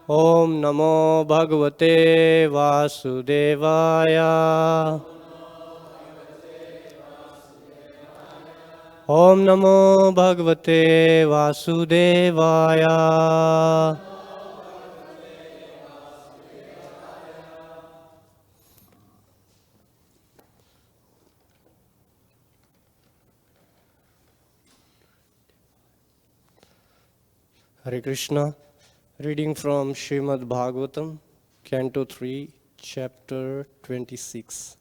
Om Namo Bhagavate Vasudevaya. Om Namo Bhagavate Vasudevaya. Hare Krishna. Reading from Srimad Bhagavatam, Canto 3, Chapter 26,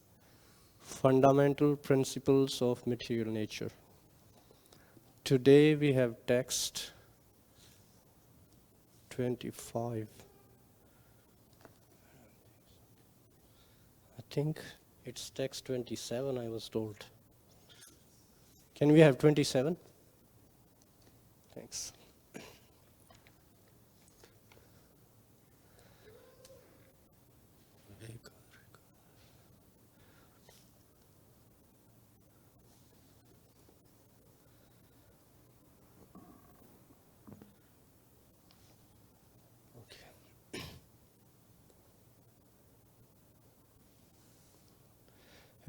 Fundamental Principles of Material Nature. Today we have text 25. I think it's text 27, I was told. Can we have 27? Thanks.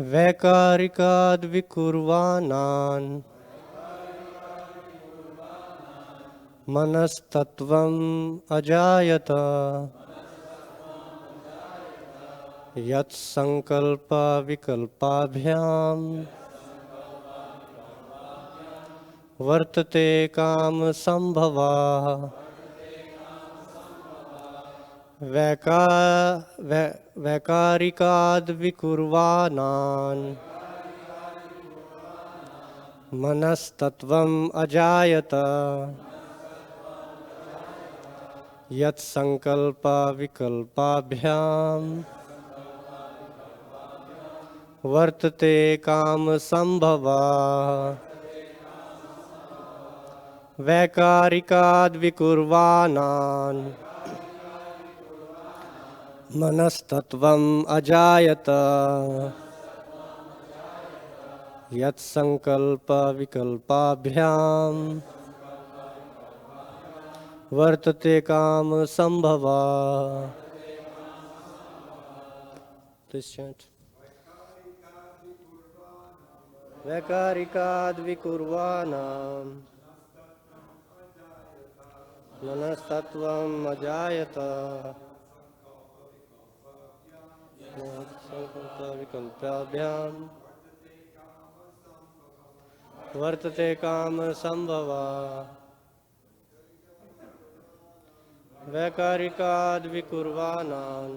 Vaikārikād vikurvāṇān manas-tattvam ajāyata yat-saṅkalpa-vikalpābhyāṁ vartate kāma-sambhavaḥ vaikārikād vikurvāṇān manas-tattvam ajāyata yat-saṅkalpa-vikalpābhyāṁ vartate kāma-sambhavaḥ vaikārikād vikurvāṇān manas-tattvam ajāyata yat-saṅkalpa-vikalpābhyāṁ vartate kāma-sambhavaḥ. Please chant. Vaikārikād vikurvāṇān manas-tattvam ajāyata yat-saṅkalpa-vikalpābhyāṁ vartate kāma-sambhavaḥ vaikārikād vikurvāṇān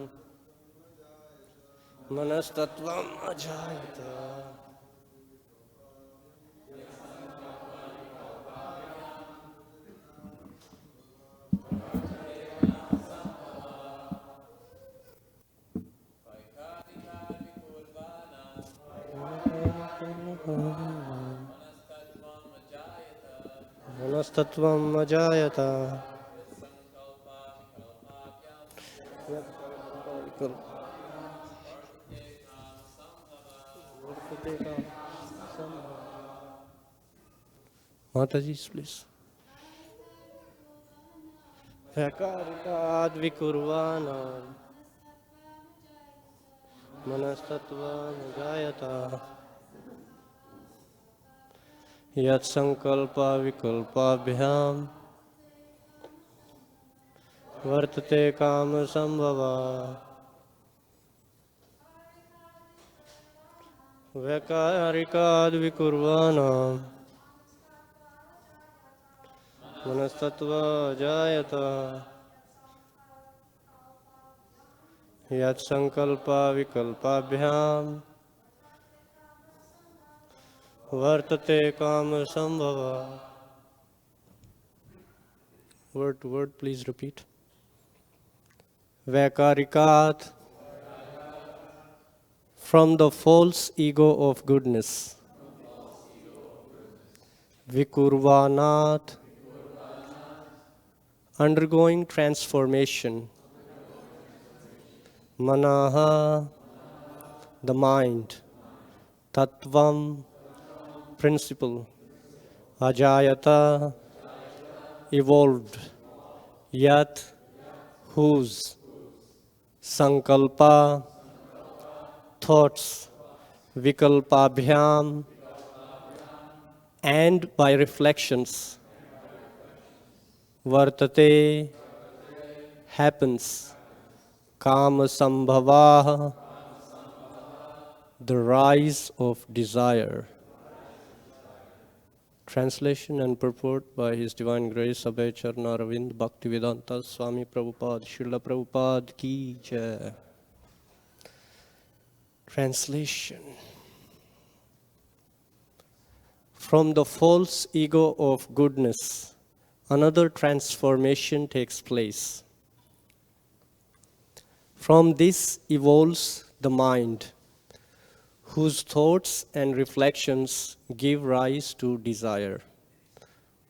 manas-tattvam ajāyata. Manas-tattvam ajāyata Mataji, please. Vaikārikād vikurvāṇān manas-tattvam ajāyata yat-saṅkalpa-vikalpābhyāṁ vartate kāma-sambhavaḥ vaikārikād vikurvāṇān manas-tattvam ajāyata yat-saṅkalpa-vikalpābhyāṁ vartate kāma-sambhavaḥ. Word to word, please repeat. Vaikārikāt, from the false ego of goodness. Vikurvāṇāt, undergoing transformation. Manaḥ, the mind. Tattvam, principle. Ajāyata, evolved. Yat, whose sankalpa, thoughts, vikalpābhyām, and by reflections, vartate, happens, kāma-sambhavaḥ, the rise of desire. Translation and purport by His Divine Grace Abhay Charna Ravind Bhaktivedanta Swami Prabhupada Srila Prabhupada Ki Jai. Translation. From the false ego of goodness, another transformation takes place. From this evolves the mind, whose thoughts and reflections give rise to desire.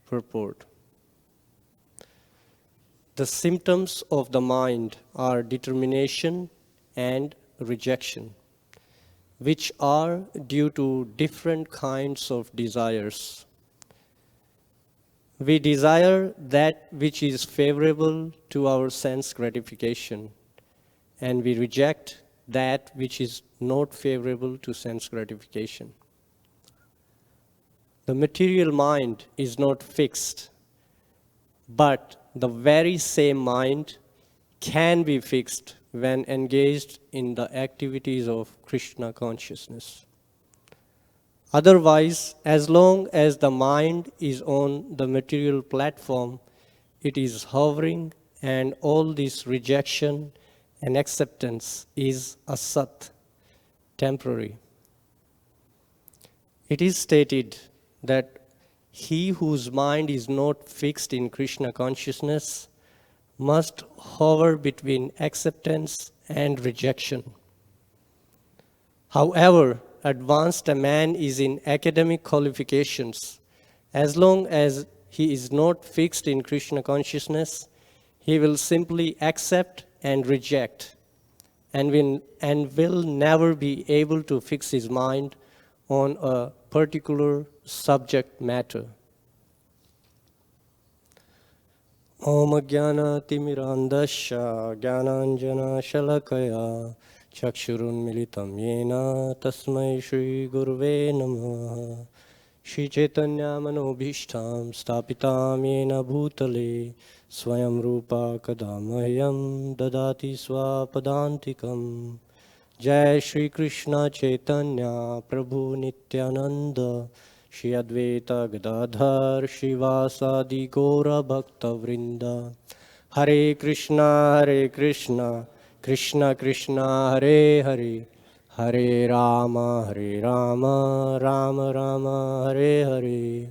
Purport. The symptoms of the mind are determination and rejection, which are due to different kinds of desires. We desire that which is favorable to our sense gratification, and we reject that which is not favorable to sense gratification. The material mind is not fixed, but the very same mind can be fixed when engaged in the activities of Kṛṣṇa consciousness. Otherwise, as long as the mind is on the material platform, it is hovering, and all this rejection and acceptance is asat, temporary. It is stated that he whose mind is not fixed in Kṛṣṇa consciousness must hover between acceptance and rejection. However advanced a man is in academic qualifications, as long as he is not fixed in Kṛṣṇa consciousness, he will simply accept and reject, and will never be able to fix his mind on a particular subject matter. Om Jnana Timirandasya Jnananjana Shalakaya Chakshurun Militam Yena Tasmai Shri Guruve Namaha Shri Chaitanya Manobhishtam Stapitam Yena Bhutale Swayam Rupa Kadamahyam Dadati Swapadantikam. Jai Shri Kṛṣṇa Chaitanya Prabhu Nityananda Shri Advaita Gadadhar Shivasadi Gora Bhakta Vrinda. Hare Krishna, Krishna Krishna, Hare Hare, Hare Rama, Rama Rama, Hare Hare.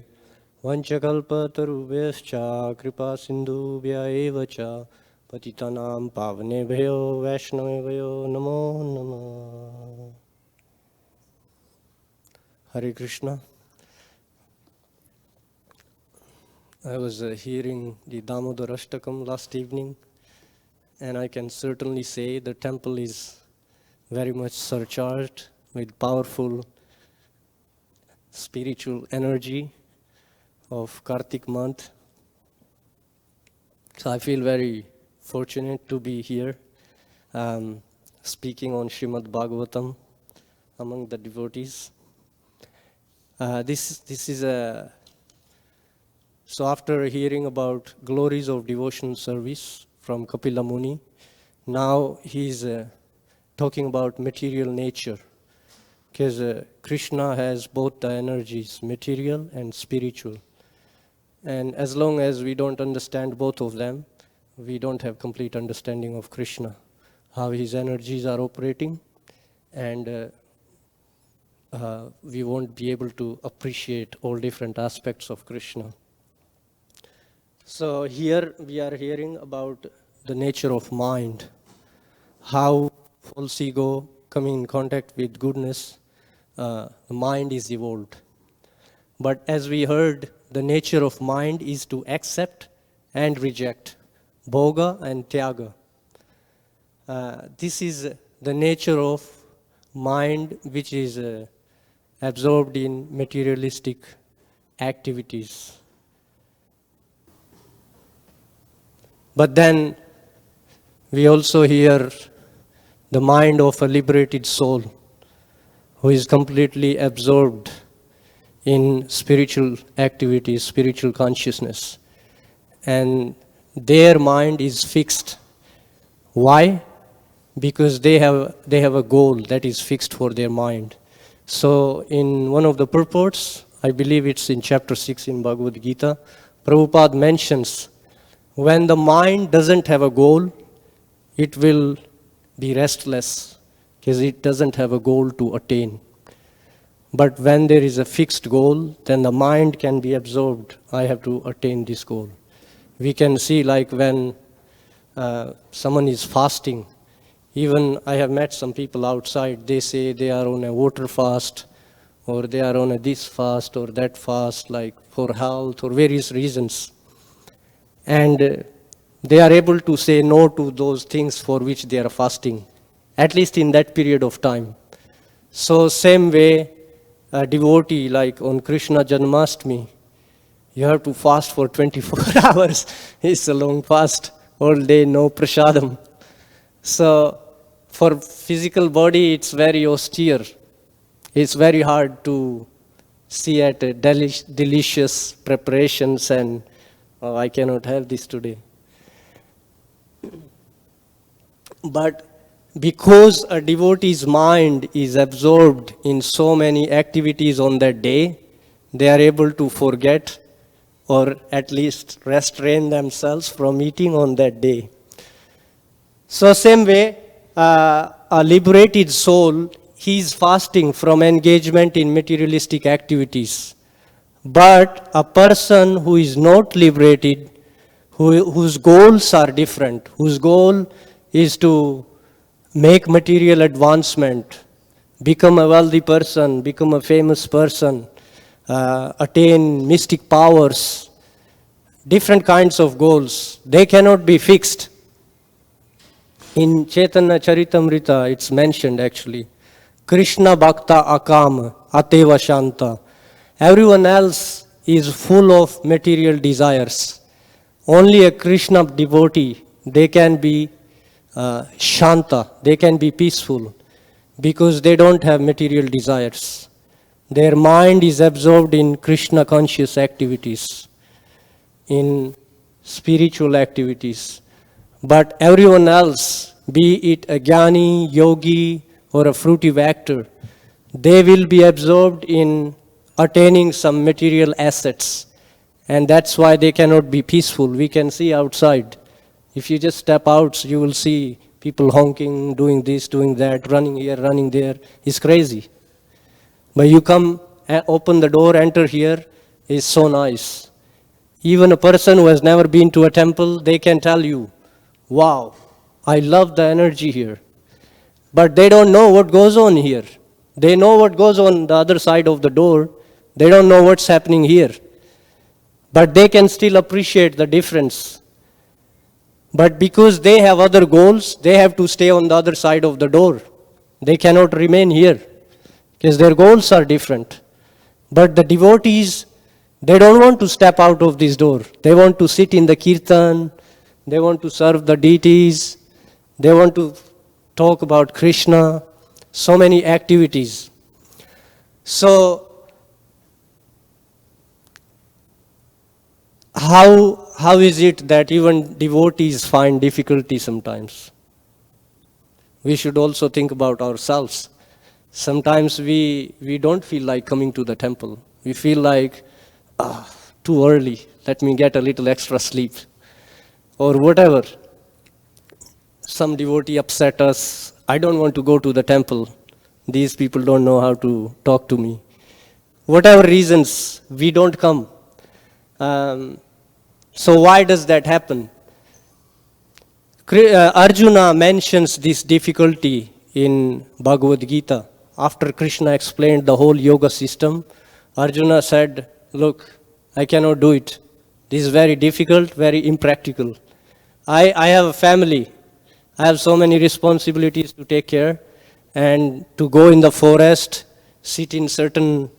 Vanchakalpatarubhyascha kripa sindhubhya eva cha patitanam pavanebhyo vaishnavebhyo namo namah. Hare Krishna. I was hearing the Damodarashtakam last evening, and I can certainly say the temple is very much surcharged with powerful spiritual energy of Kartik month. So I feel very fortunate to be here speaking on Srimad Bhagavatam among the devotees. So after hearing about glories of devotional service from Kapila Muni, now he's talking about material nature, because Kṛṣṇa has both the energies, material and spiritual. And as long as we don't understand both of them, we don't have complete understanding of Kṛṣṇa, how his energies are operating, and we won't be able to appreciate all different aspects of Kṛṣṇa. So here we are hearing about the nature of mind, how false ego coming in contact with goodness, the mind is evolved. But as we heard, the nature of mind is to accept and reject, bhoga and tyaga. This is the nature of mind which is absorbed in materialistic activities. But then we also hear the mind of a liberated soul who is completely absorbed in spiritual activities, spiritual consciousness. And their mind is fixed. Why? Because they have a goal that is fixed for their mind. So in one of the purports, I believe it's in chapter 6 in Bhagavad Gita, Prabhupada mentions, when the mind doesn't have a goal, it will be restless because it doesn't have a goal to attain. But when there is a fixed goal, then the mind can be absorbed. I have to attain this goal. We can see like when someone is fasting, even I have met some people outside, they say they are on a water fast, or they are on a this fast or that fast, like for health or various reasons. And they are able to say no to those things for which they are fasting, at least in that period of time. So same way, a devotee, like on Kṛṣṇa Janmashtami, you have to fast for 24 hours. It's a long fast, all day, no prasadam. So for physical body, it's very austere. It's very hard to see at delicious preparations and I cannot have this today. But because a devotee's mind is absorbed in so many activities on that day, they are able to forget or at least restrain themselves from eating on that day. So same way, a liberated soul, he is fasting from engagement in materialistic activities. But a person who is not liberated, whose goals are different, whose goal is to make material advancement, become a wealthy person, become a famous person, attain mystic powers, different kinds of goals, they cannot be fixed. In Chaitanya Charitamrita, it's mentioned actually, Kṛṣṇa bhakta akama ateva shanta. Everyone else is full of material desires. Only a Kṛṣṇa devotee, they can be shanta, they can be peaceful because they don't have material desires. Their mind is absorbed in Kṛṣṇa conscious activities, in spiritual activities. But everyone else, be it a jnani, yogi, or a fruitive actor, they will be absorbed in attaining some material assets. And that's why they cannot be peaceful. We can see outside. If you just step out, you will see people honking, doing this, doing that, running here, running there. It's crazy. But you come, open the door, enter here, it's so nice. Even a person who has never been to a temple, they can tell you, wow, I love the energy here. But they don't know what goes on here. They know what goes on the other side of the door. They don't know what's happening here. But they can still appreciate the difference. But because they have other goals, they have to stay on the other side of the door. They cannot remain here because their goals are different. But the devotees, they don't want to step out of this door. They want to sit in the kirtan. They want to serve the deities. They want to talk about Kṛṣṇa. So many activities. So, how is it that even devotees find difficulty sometimes? We should also think about ourselves. Sometimes we don't feel like coming to the temple. We feel like, too early, let me get a little extra sleep. Or whatever. Some devotee upset us, I don't want to go to the temple. These people don't know how to talk to me. Whatever reasons, we don't come. So why does that happen? Arjuna mentions this difficulty in Bhagavad Gita. After Kṛṣṇa explained the whole yoga system, Arjuna said, look, I cannot do it. This is very difficult, very impractical. I have a family. I have so many responsibilities to take care, and to go in the forest, sit in certain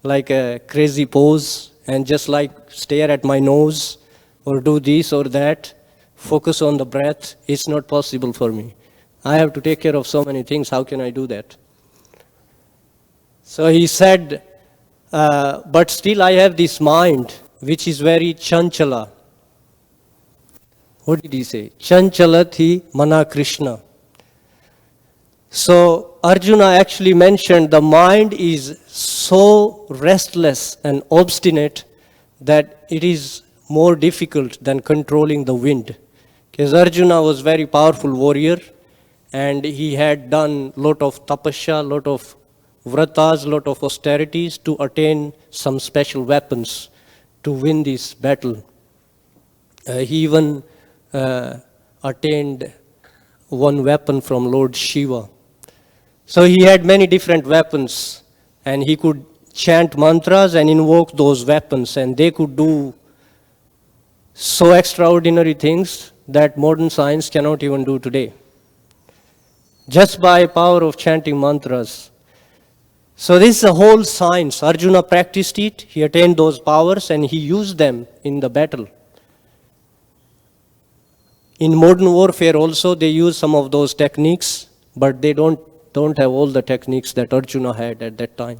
like a crazy pose and just like stare at my nose or do this or that, focus on the breath, it's not possible for me. I have to take care of so many things. How can I do that? So he said, but still I have this mind which is very chanchala. What did he say? Chanchalati mana Kṛṣṇa. So Arjuna actually mentioned the mind is so restless and obstinate that it is more difficult than controlling the wind. Because Arjuna was very powerful warrior and he had done lot of tapasya, lot of vratas, lot of austerities to attain some special weapons to win this battle. He even attained one weapon from Lord Shiva. So he had many different weapons and he could chant mantras and invoke those weapons, and they could do so extraordinary things that modern science cannot even do today. Just by power of chanting mantras. So this is a whole science. Arjuna practiced it, he attained those powers and he used them in the battle. In modern warfare also they use some of those techniques, but they don't have all the techniques that Arjuna had at that time.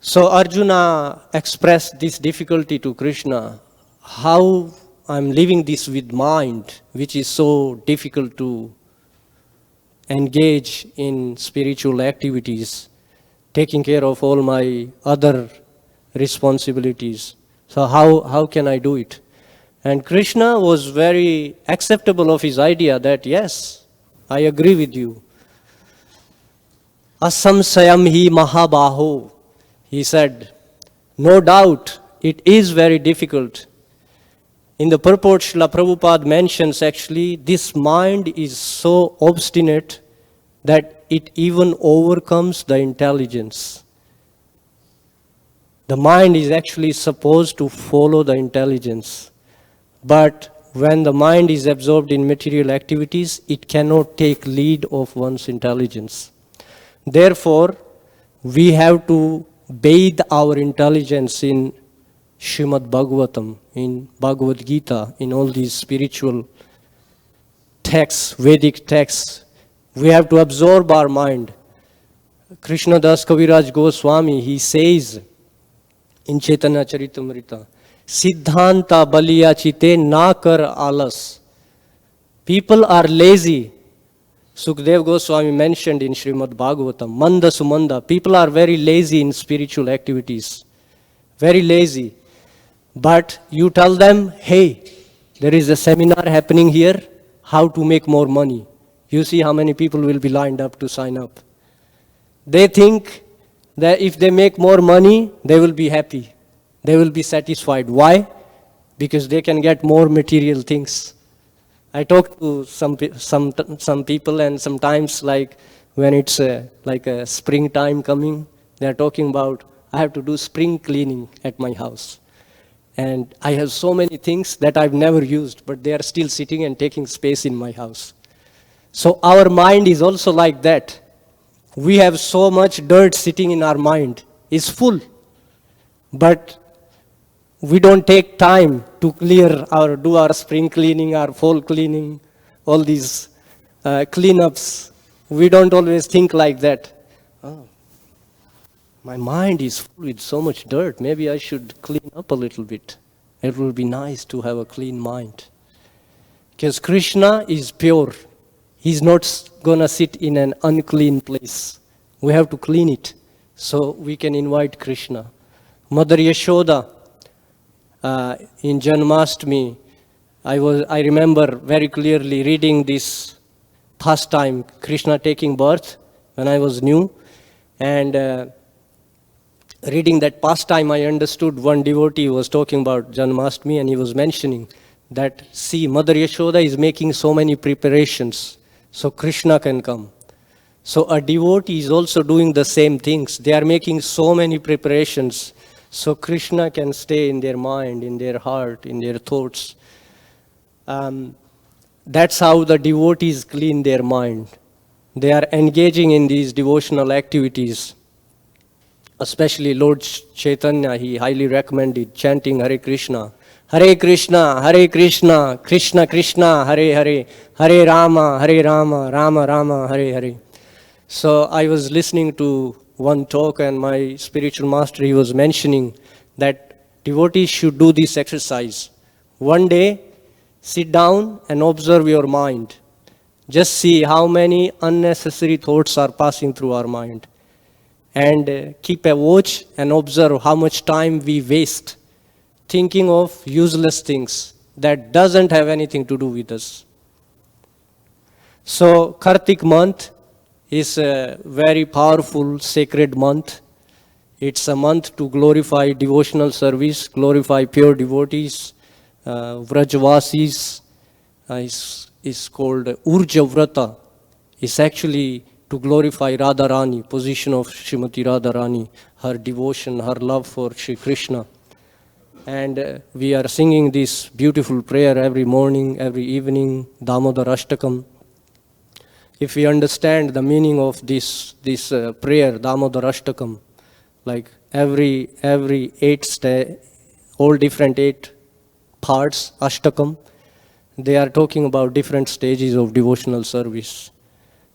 So Arjuna expressed this difficulty to Kṛṣṇa. How I'm living this with mind, which is so difficult to engage in spiritual activities, taking care of all my other responsibilities. So how can I do it? And Kṛṣṇa was very acceptable of his idea that, yes, I agree with you. Asamsayam hi mahabaho. He said, no doubt, it is very difficult. In the purport, Srila Prabhupada mentions actually, this mind is so obstinate that it even overcomes the intelligence. The mind is actually supposed to follow the intelligence. But when the mind is absorbed in material activities, it cannot take lead of one's intelligence. Therefore, we have to bathe our intelligence in Srimad Bhagavatam, in Bhagavad Gita, in all these spiritual texts, Vedic texts. We have to absorb our mind. Krishna Das Kaviraj Goswami, he says in Chaitanya Charitamrita, Siddhanta baliya chite na kar alas. People are lazy. Sukdev Goswami mentioned in Srimad Bhagavatam, Manda Sumanda. People are very lazy in spiritual activities. Very lazy. But you tell them, hey, there is a seminar happening here, how to make more money. You see how many people will be lined up to sign up. They think that if they make more money, they will be happy. They will be satisfied. Why? Because they can get more material things. I talk to some people, and sometimes, like when it's like a springtime coming, they are talking about, I have to do spring cleaning at my house. And I have so many things that I've never used, but they are still sitting and taking space in my house. So our mind is also like that. We have so much dirt sitting in our mind. It's full. But we don't take time to do our spring cleaning, our fall cleaning, all these cleanups. We don't always think like that. Oh, my mind is full with so much dirt. Maybe I should clean up a little bit. It will be nice to have a clean mind. Because Kṛṣṇa is pure. He's not going to sit in an unclean place. We have to clean it so we can invite Kṛṣṇa. Mother Yashoda, in Janmashtami, I remember very clearly reading this pastime, Kṛṣṇa taking birth, when I was new. And reading that pastime, I understood one devotee was talking about Janmashtami, and he was mentioning that, see, Mother Yashoda is making so many preparations so Kṛṣṇa can come. So a devotee is also doing the same things. They are making so many preparations so Kṛṣṇa can stay in their mind, in their heart, in their thoughts. That's how the devotees clean their mind. They are engaging in these devotional activities. Especially Lord Chaitanya, he highly recommended chanting Hare Krishna, Hare Krishna, Krishna Krishna, Hare Hare, Hare Rama, Rama Rama, Hare Hare. So I was listening to one talk and my spiritual master, he was mentioning that devotees should do this exercise. One day, sit down and observe your mind. Just see how many unnecessary thoughts are passing through our mind. And keep a watch and observe how much time we waste thinking of useless things that doesn't have anything to do with us. So Kartik month is a very powerful sacred month. It's a month to glorify devotional service, glorify pure devotees. Vrajvasis is called Urja Vrata. It's actually to glorify Radharani, position of Srimati Radharani, her devotion, her love for Shri Kṛṣṇa. And we are singing this beautiful prayer every morning, every evening, Damodar Ashtakam. If we understand the meaning of this prayer, Damodar Ashtakam, like every 8 all different 8 parts, Ashtakam, they are talking about different stages of devotional service.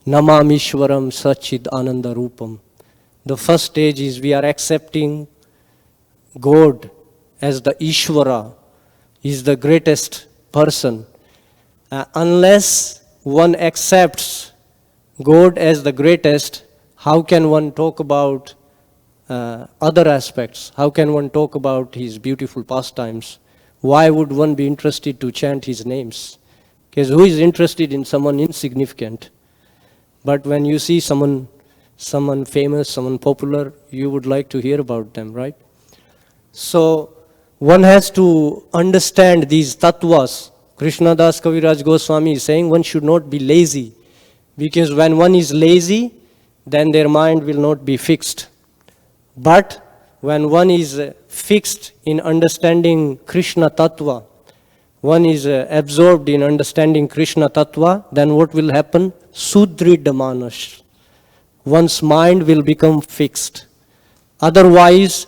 Namamishwaram Sachid Ananda Rupam. The first stage is we are accepting God as the Ishvara, is the greatest person. Unless one accepts God as the greatest, how can one talk about other aspects? How can one talk about his beautiful pastimes? Why would one be interested to chant his names? Because who is interested in someone insignificant? But when you see someone famous, someone popular, you would like to hear about them, right? So one has to understand these tattvas. Krishna Das Kaviraj Goswami is saying one should not be lazy, because when one is lazy, then their mind will not be fixed. But when one is fixed in understanding Krishna Tattva, one is absorbed in understanding Krishna Tattva, then what will happen? Sudridha manas. One's mind will become fixed. Otherwise,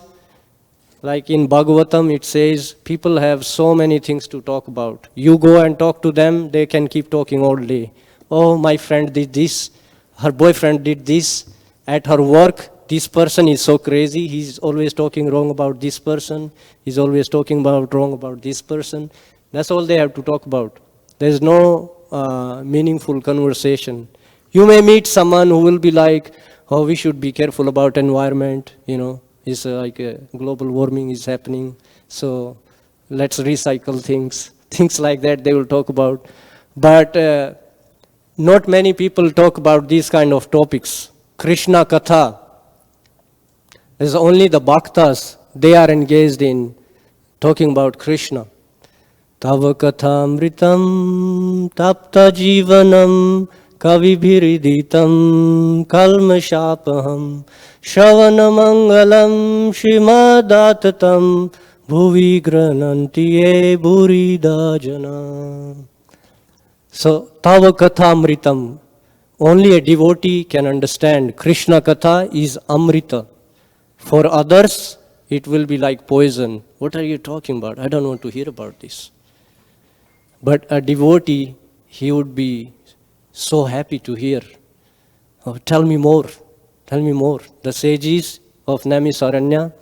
like in Bhagavatam, it says, people have so many things to talk about. You go and talk to them, they can keep talking all day. Oh, my friend did this, her boyfriend did this, at her work, this person is so crazy, he's always talking wrong about this person, he's always talking about wrong about this person. That's all they have to talk about. There's no meaningful conversation. You may meet someone who will be like, oh, we should be careful about environment, it's like global warming is happening, so let's recycle things like that they will talk about. But not many people talk about these kind of topics. Krishna Katha, there's only the bhaktas, they are engaged in talking about Krishna. Tava kathamritam tapta jivanam kavibhiriditam kalma-sambhavaḥ Shravana-mangalam Shrimad-atatam bhuvi grananti ye burida jana. So, Tava Kathamritam, only a devotee can understand. Krishna Katha is Amrita. For others, it will be like poison. What are you talking about? I don't want to hear about this. But a devotee, he would be so happy to hear. Oh, tell me more. Tell me more. The sages of Naimisaranya,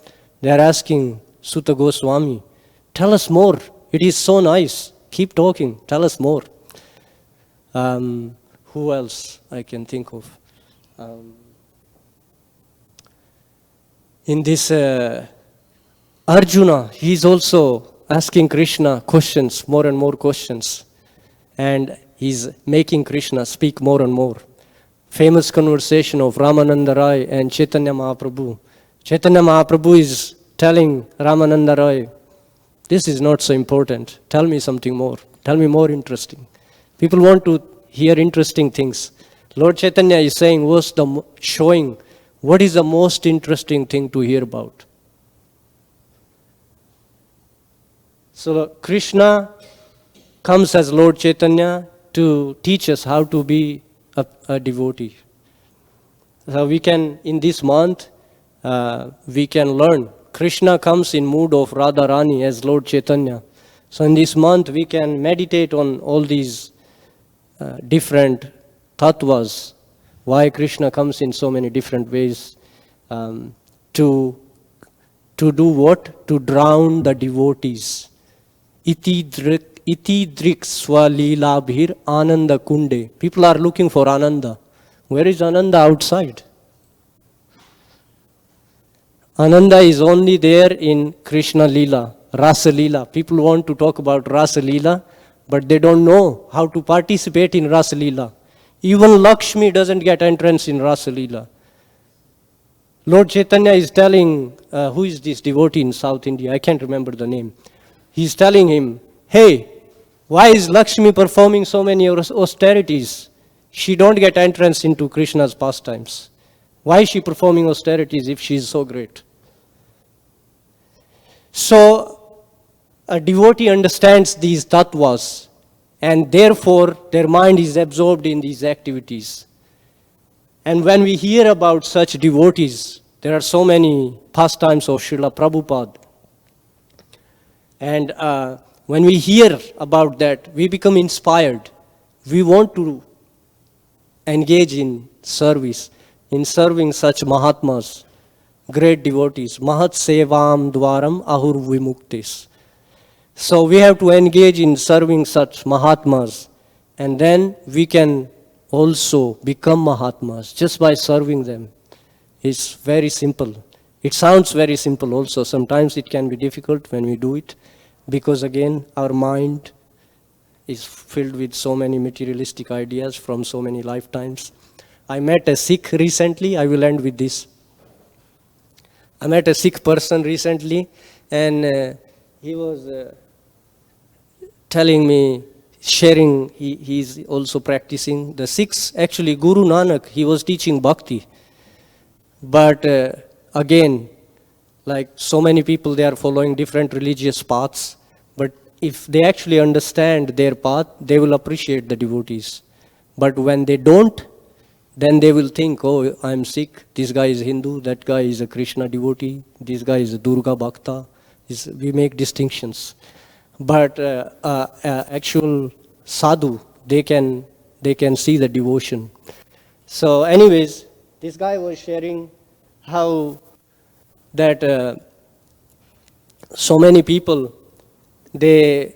they are asking Sutta Goswami, tell us more. It is so nice. Keep talking. Tell us more. Who else I can think of? In this Arjuna, he is also asking Krishna questions, more and more questions. And he's making Krishna speak more and more. Famous conversation of Ramananda Rai and Chaitanya Mahaprabhu. Chaitanya Mahaprabhu is telling Ramananda Rai, this is not so important. Tell me something more. Tell me more interesting. People want to hear interesting things. Lord Chaitanya is saying, showing what is the most interesting thing to hear about. So Krishna comes as Lord Chaitanya to teach us how to be a devotee. So we can, in this month, we can learn. Krishna comes in mood of Radharani as Lord Chaitanya. So in this month, we can meditate on all these different tattvas, why Kṛṣṇa comes in so many different ways to do what? To drown the devotees. Iti drik swalilabhir ananda kunde. People are looking for Ananda. Where is Ananda? Outside. Ananda is only there in Krishna Lila, Rasa Lila. People want to talk about Rasa Lila, but they don't know how to participate in Rasa Lila. Even Lakshmi doesn't get entrance in Rasa Lila. Lord Chaitanya is telling, who is this devotee in South India? I can't remember the name. He's telling him, hey, why is Lakshmi performing so many austerities? She don't get entrance into Krishna's pastimes. Why is she performing austerities if she is so great? So, a devotee understands these tattvas, and therefore their mind is absorbed in these activities. And when we hear about such devotees, there are so many pastimes of Srila Prabhupada. And when we hear about that, we become inspired. We want to engage in service, in serving such Mahatmas, great devotees. Mahat sevam dwaram ahur vimuktis. So we have to engage in serving such Mahatmas, and then we can also become Mahatmas just by serving them. It's very simple. It sounds very simple also. Sometimes it can be difficult when we do it, because again, our mind is filled with so many materialistic ideas from so many lifetimes. I met a Sikh recently. I will end with this. I met a Sikh person recently, and he was telling me, sharing, he's also practicing. The Sikhs, actually, Guru Nanak, he was teaching bhakti. But again, like so many people, they are following different religious paths. But if they actually understand their path, they will appreciate the devotees. But when they don't, then they will think, oh, I'm Sikh, this guy is Hindu, that guy is a Kṛṣṇa devotee, this guy is a Durga Bhakta. We make distinctions. But actual sadhu, they can see the devotion. So anyways, this guy was sharing how that so many people, they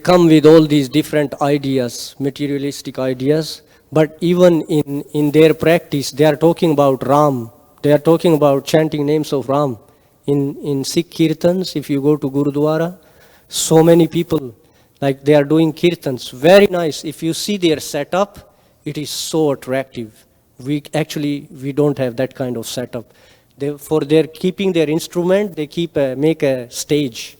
come with all these different ideas, materialistic ideas, but even in their practice, they are talking about Ram. They are talking about chanting names of Ram. In Sikh Kirtans, if you go to Gurudwara, so many people, like they are doing Kirtans. Very nice. If you see their setup, it is so attractive. We don't have that kind of setup. For their keeping their instrument, they make a stage.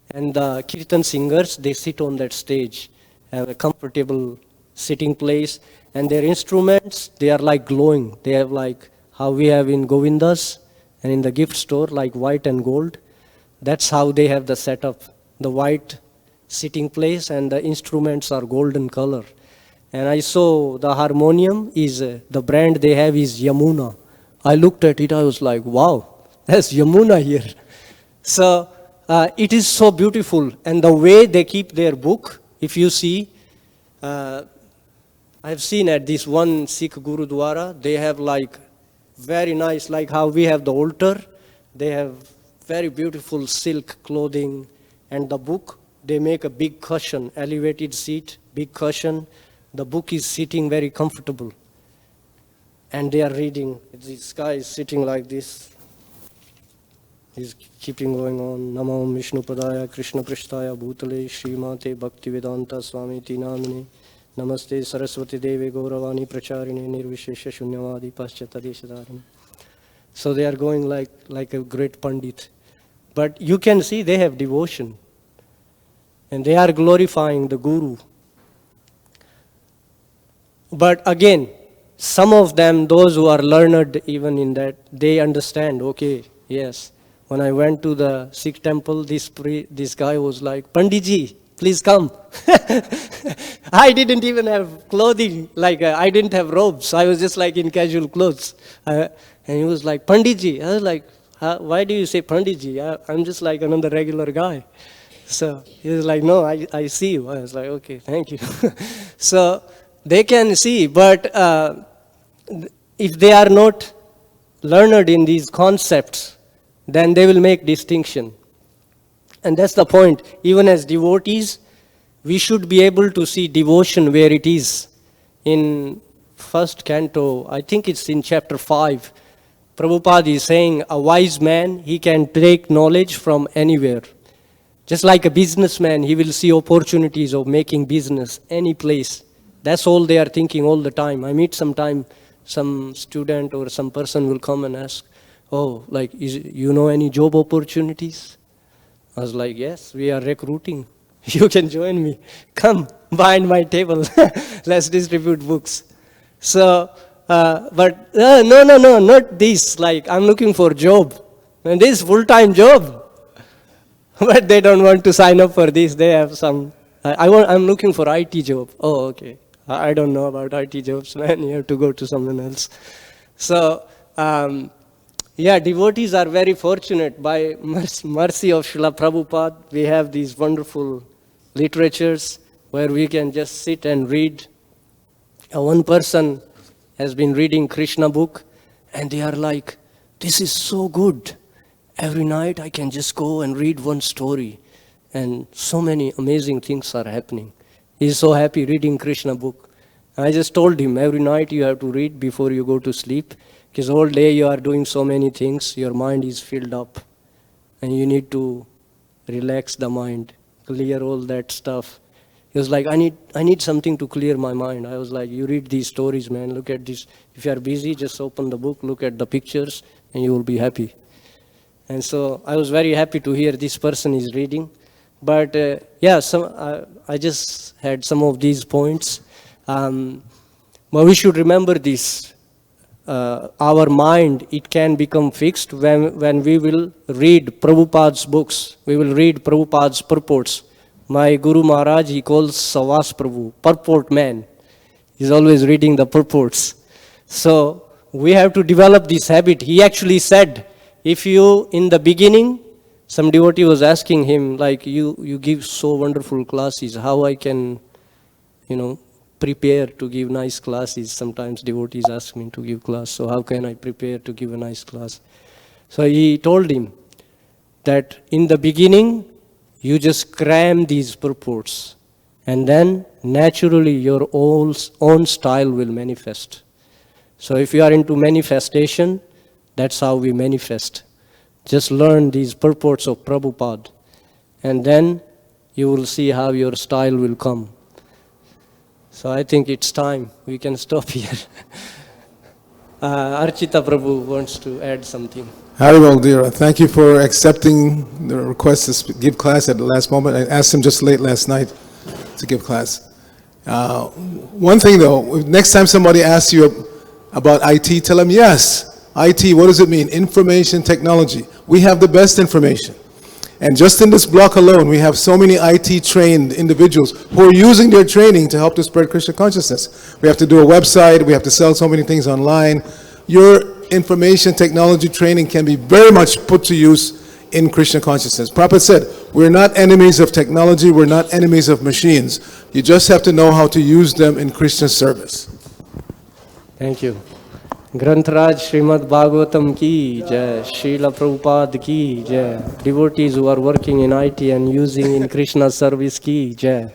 And the Kirtan singers, they sit on that stage, have a comfortable sitting place. And their instruments, they are like glowing. They have like how we have in Govindas and in the gift store, like white and gold. That's how they have the setup. The white sitting place and the instruments are golden color. And I saw the harmonium is, the brand they have is Yamuna. I looked at it, I was like, wow, there's Yamuna here. So it is so beautiful. And the way they keep their book, if you see, I've seen at this one Sikh Gurudwara, they have like very nice, like how we have the altar, they have very beautiful silk clothing. And the book, they make a big cushion, elevated seat, big cushion. The book is sitting very comfortable. And they are reading. This guy is sitting like this. He's keeping going on. Namo Vishnu Padaya Krishna Prishtaya Bhutale Srimate Bhaktivedanta Swami Tinamine Namaste Saraswati Deve Gauravani Pracharine Nirvishesha Shunyavadi Paschata Deshadarine. So they are going like a great Pandit. But you can see they have devotion. And they are glorifying the Guru. But again, some of them, those who are learned even in that, they understand, okay, yes. When I went to the Sikh temple, this guy was like, Panditji, please come. I didn't even have clothing, like I didn't have robes. I was just like in casual clothes. And he was like, Panditji. I was like, why do you say Panditji? I'm just like another regular guy. So he was like, no, I see you. I was like, okay, thank you. So they can see, but if they are not learned in these concepts, then they will make distinction. And that's the point. Even as devotees, we should be able to see devotion where it is. In first canto, I think it's in chapter 5, Prabhupada is saying a wise man, he can take knowledge from anywhere. Just like a businessman, he will see opportunities of making business any place. That's all they are thinking all the time. I meet sometime some student or some person will come and ask, oh, like, you know any job opportunities? I was like, yes, we are recruiting. You can join me. Come behind my table. Let's distribute books. So, but no, not this. Like, I'm looking for job. And this full-time job. But they don't want to sign up for this. They have some, I'm looking for IT job. Oh, okay. I don't know about IT jobs, man. You have to go to someone else. So, yeah, devotees are very fortunate. By mercy of Srila Prabhupada, we have these wonderful literatures where we can just sit and read. One person has been reading Kṛṣṇa book, and they are like, this is so good. Every night I can just go and read one story, and so many amazing things are happening. He's so happy reading Kṛṣṇa book. I just told him, every night you have to read before you go to sleep, because all day you are doing so many things, your mind is filled up, and you need to relax the mind, clear all that stuff. He was like, I need something to clear my mind. I was like, you read these stories, man, look at this. If you are busy, just open the book, look at the pictures, and you will be happy. And so I was very happy to hear this person is reading. But yeah, I just had some of these points. But we should remember this. Our mind, it can become fixed when we will read Prabhupada's books. We will read Prabhupada's purports. My Guru Maharaj, he calls Savas Prabhu, purport man. He's always reading the purports. So we have to develop this habit. He actually said, if you, in the beginning, some devotee was asking him, like, you give so wonderful classes, how I can, prepare to give nice classes. Sometimes devotees ask me to give class, so how can I prepare to give a nice class? So he told him that in the beginning, you just cram these purports, and then naturally your own style will manifest. So if you are into manifestation, that's how we manifest. Just learn these purports of Prabhupada, and then you will see how your style will come. So I think it's time. We can stop here. Archita Prabhu wants to add something. Haribol, Dhira, thank you for accepting the request to give class at the last moment. I asked him just late last night to give class. One thing though, next time somebody asks you about IT, tell them yes. IT, what does it mean? Information technology. We have the best information. And just in this block alone, we have so many IT-trained individuals who are using their training to help to spread Krishna consciousness. We have to do a website, we have to sell so many things online. Your information technology training can be very much put to use in Krishna consciousness. Prabhupada said, we're not enemies of technology, we're not enemies of machines. You just have to know how to use them in Krishna's service. Thank you. Granthraj Srimad Bhagavatam ki jai, Srila Prabhupada ki jai, devotees who are working in IT and using in Krishna's service ki jai.